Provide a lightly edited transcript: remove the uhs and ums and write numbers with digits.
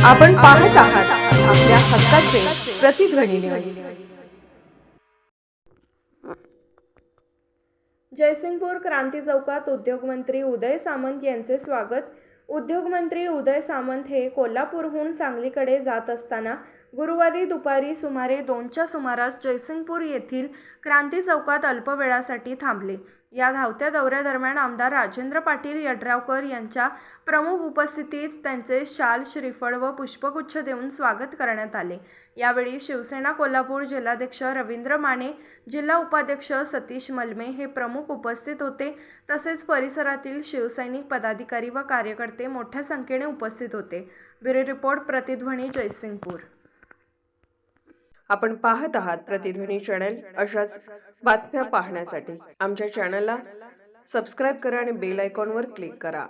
आपण पाहत आहात आपल्या हक्काचे प्रतिध्वनी न्यूज। जयसिंगपूर क्रांती चौकात उद्योगमंत्री उदय सामंत यांचे स्वागत। उद्योगमंत्री उदय सामंत हे कोल्हापूरहून सांगलीकडे जात असताना गुरुवारी दुपारी सुमारे 2च्या सुमारास जयसिंगपूर येथील क्रांती चौकात अल्पवेळासाठी थांबले। या धावत्या दौऱ्यादरम्यान आमदार राजेंद्र पाटील यड्रावकर यांच्या प्रमुख उपस्थितीत त्यांचे शाल, श्रीफळ व पुष्पगुच्छ देऊन स्वागत करण्यात आले। यावेळी शिवसेना कोल्हापूर जिल्हाध्यक्ष रवींद्र माने, जिल्हा उपाध्यक्ष सतीश मलमे हे प्रमुख उपस्थित होते। तसेच परिसरातील शिवसैनिक, पदाधिकारी व कार्यकर्ते मोठ्या संख्येने उपस्थित होते। ब्युरो रिपोर्ट, प्रतिध्वनी, जयसिंगपूर। आपण पाहत आहात प्रतिध्वनी चॅनल। अशाच बातम्या पाहण्यासाठी आमच्या चॅनलला सबस्क्राइब करा आणि बेल आयकॉनवर क्लिक करा।